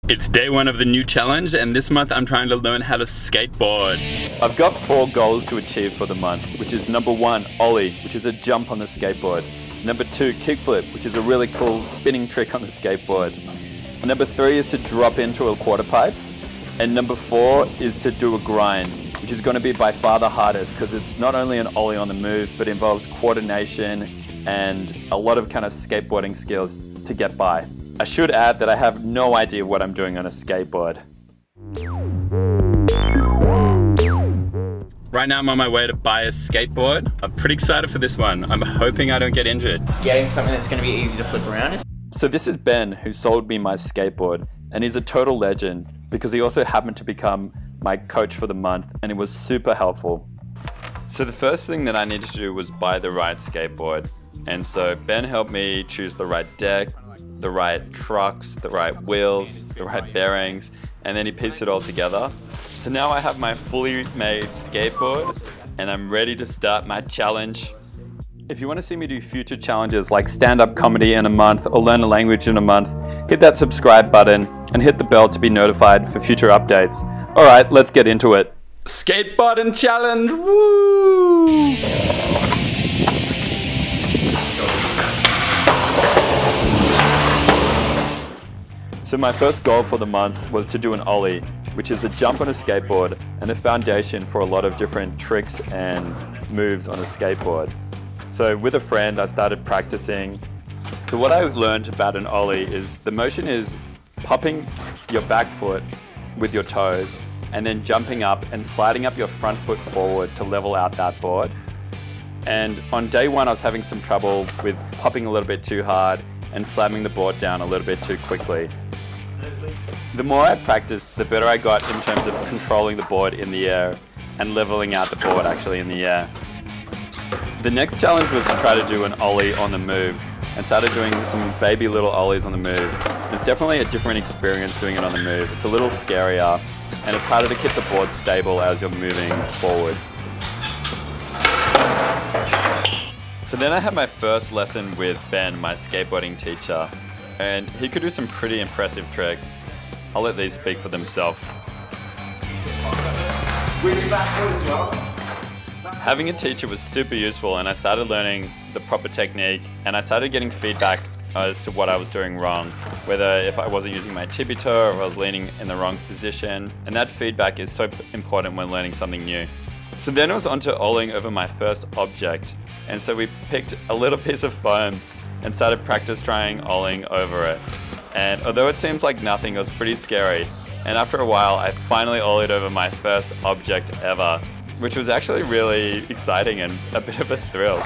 It's day one of the new challenge, and this month I'm trying to learn how to skateboard. I've got 4 goals to achieve for the month, which is number 1, Ollie, which is a jump on the skateboard. Number 2, kickflip, which is a really cool spinning trick on the skateboard. And number 3 is to drop into a quarter pipe. And number 4 is to do a grind, which is going to be by far the hardest because it's not only an Ollie on the move, but involves coordination and a lot of kind of skateboarding skills to get by. I should add that I have no idea what I'm doing on a skateboard. Right now I'm on my way to buy a skateboard. I'm pretty excited for this one. I'm hoping I don't get injured. Getting something that's going to be easy to flip around is... So this is Ben, who sold me my skateboard, and he's a total legend because he also happened to become my coach for the month, and it was super helpful. So the first thing that I needed to do was buy the right skateboard. And so Ben helped me choose the right deck, the right trucks, the right wheels, the right bearings, and then he pieced it all together. So now I have my fully made skateboard and I'm ready to start my challenge. If you want to see me do future challenges like stand-up comedy in a month or learn a language in a month, hit that subscribe button and hit the bell to be notified for future updates. Alright, let's get into it. Skateboarding challenge, woo! So my first goal for the month was to do an Ollie, which is a jump on a skateboard and the foundation for a lot of different tricks and moves on a skateboard. So with a friend, I started practicing. So what I learned about an Ollie is the motion is popping your back foot with your toes and then jumping up and sliding up your front foot forward to level out that board. And on day one, I was having some trouble with popping a little bit too hard and slamming the board down a little bit too quickly. The more I practiced, the better I got in terms of controlling the board in the air and leveling out the board actually in the air. The next challenge was to try to do an Ollie on the move and started doing some baby little Ollies on the move. And it's definitely a different experience doing it on the move. It's a little scarier and it's harder to keep the board stable as you're moving forward. So then I had my first lesson with Ben, my skateboarding teacher, and he could do some pretty impressive tricks. I'll let these speak for themselves. With your back foot as well. Having a teacher was super useful and I started learning the proper technique and I started getting feedback as to what I was doing wrong, whether if I wasn't using my tippy toe or if I was leaning in the wrong position, and that feedback is so important when learning something new. So then it was on to Ollieing over my first object, and so we picked a little piece of foam and started practice trying Ollieing over it. And although it seems like nothing, it was pretty scary. And after a while, I finally Ollied over my first object ever, which was actually really exciting and a bit of a thrill.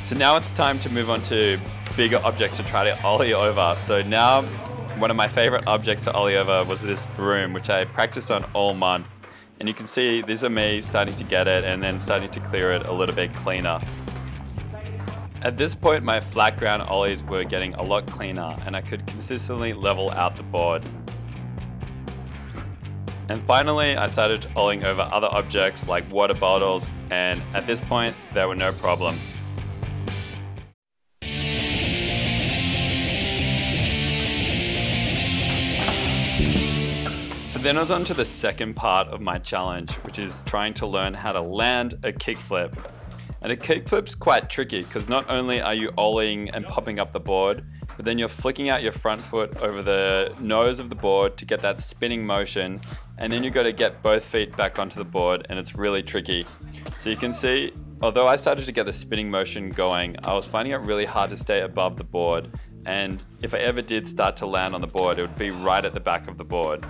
So now it's time to move on to bigger objects to try to Ollie over. So now one of my favorite objects to Ollie over was this broom, which I practiced on all month. And you can see these are me starting to get it and then starting to clear it a little bit cleaner. At this point, my flat ground Ollies were getting a lot cleaner and I could consistently level out the board. And finally, I started Ollieing over other objects like water bottles, and at this point, there were no problem. So then I was on to the second part of my challenge, which is trying to learn how to land a kickflip. And a kickflip's quite tricky because not only are you Ollieing and popping up the board, but then you're flicking out your front foot over the nose of the board to get that spinning motion, and then you've got to get both feet back onto the board, and it's really tricky. So you can see, although I started to get the spinning motion going, I was finding it really hard to stay above the board, and if I ever did start to land on the board, it would be right at the back of the board.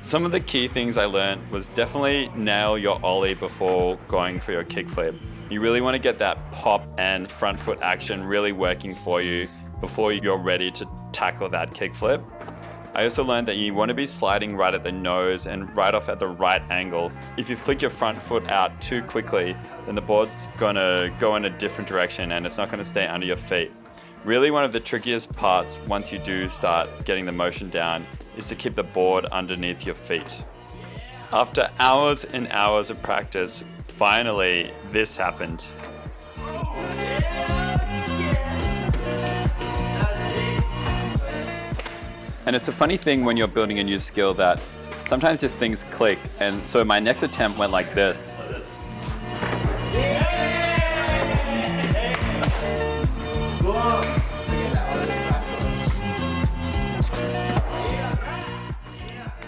Some of the key things I learned was definitely nail your Ollie before going for your kickflip. You really want to get that pop and front foot action really working for you before you're ready to tackle that kickflip. I also learned that you want to be sliding right at the nose and right off at the right angle. If you flick your front foot out too quickly, then the board's going to go in a different direction and it's not going to stay under your feet. Really, one of the trickiest parts once you do start getting the motion down is to keep the board underneath your feet. After hours and hours of practice, finally this happened. And it's a funny thing when you're building a new skill that sometimes just things click, and so my next attempt went like this.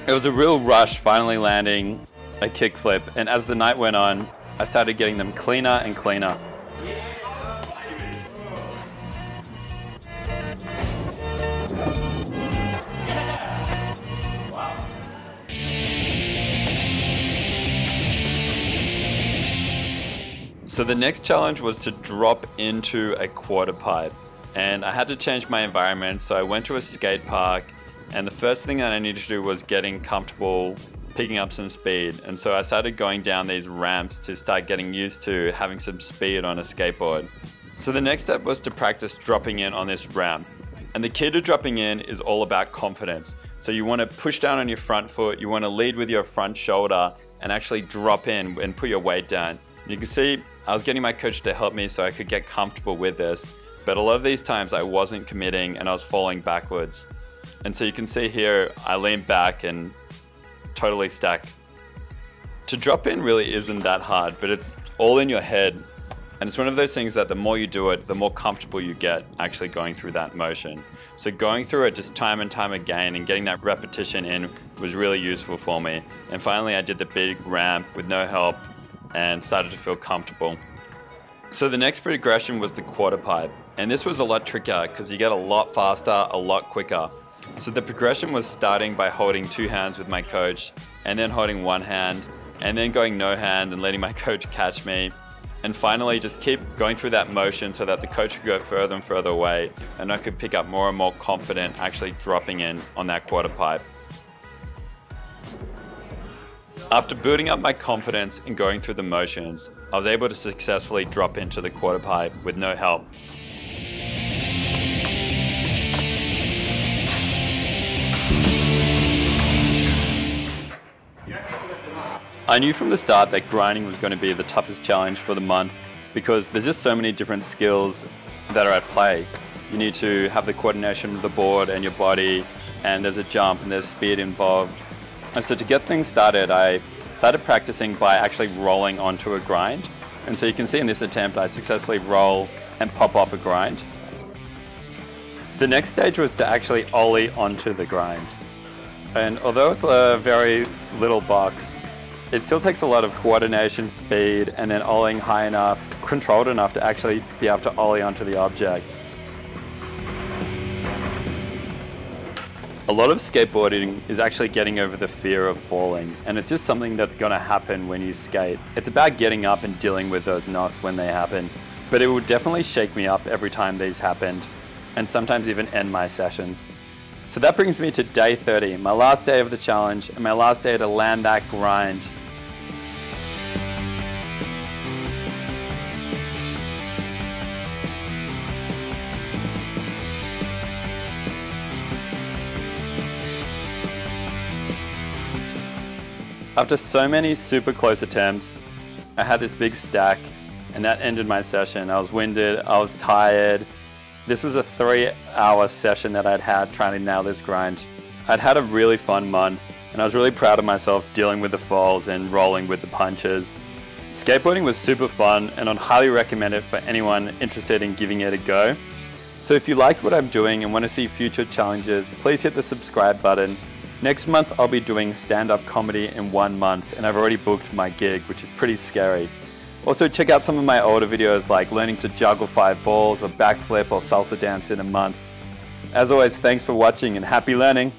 It was a real rush finally landing a kickflip, and as the night went on, I started getting them cleaner and cleaner. So the next challenge was to drop into a quarter pipe, and I had to change my environment, so I went to a skate park, and the first thing that I needed to do was getting comfortable picking up some speed. And so I started going down these ramps to start getting used to having some speed on a skateboard. So the next step was to practice dropping in on this ramp. And the key to dropping in is all about confidence. So you want to push down on your front foot, you want to lead with your front shoulder and actually drop in and put your weight down. You can see I was getting my coach to help me so I could get comfortable with this, but a lot of these times I wasn't committing and I was falling backwards. And so you can see here, I leaned back and totally stack. To drop in really isn't that hard, but it's all in your head. And it's one of those things that the more you do it, the more comfortable you get actually going through that motion. So going through it just time and time again and getting that repetition in was really useful for me. And finally I did the big ramp with no help and started to feel comfortable. So the next progression was the quarter pipe. And this was a lot trickier because you get a lot faster, a lot quicker. So the progression was starting by holding two hands with my coach and then holding one hand and then going no hand and letting my coach catch me. And finally just keep going through that motion so that the coach could go further and further away and I could pick up more and more confident actually dropping in on that quarter pipe. After building up my confidence and going through the motions, I was able to successfully drop into the quarter pipe with no help. I knew from the start that grinding was going to be the toughest challenge for the month because there's just so many different skills that are at play. You need to have the coordination of the board and your body, and there's a jump and there's speed involved. And so to get things started, I started practicing by actually rolling onto a grind. And so you can see in this attempt, I successfully roll and pop off a grind. The next stage was to actually Ollie onto the grind. And although it's a very little box, it still takes a lot of coordination, speed, and then Ollieing high enough, controlled enough to actually be able to Ollie onto the object. A lot of skateboarding is actually getting over the fear of falling, and it's just something that's going to happen when you skate. It's about getting up and dealing with those knocks when they happen, but it would definitely shake me up every time these happened, and sometimes even end my sessions. So that brings me to day 30, my last day of the challenge, and my last day to land that grind. After so many super close attempts, I had this big stack, and that ended my session. I was winded, I was tired. This was a 3-hour session that I'd had trying to nail this grind. I'd had a really fun month, and I was really proud of myself dealing with the falls and rolling with the punches. Skateboarding was super fun, and I'd highly recommend it for anyone interested in giving it a go. So if you liked what I'm doing and want to see future challenges, please hit the subscribe button. Next month I'll be doing stand-up comedy in 1 month, and I've already booked my gig, which is pretty scary. Also check out some of my older videos like learning to juggle 5 balls, or backflip, or salsa dance in a month. As always, thanks for watching and happy learning!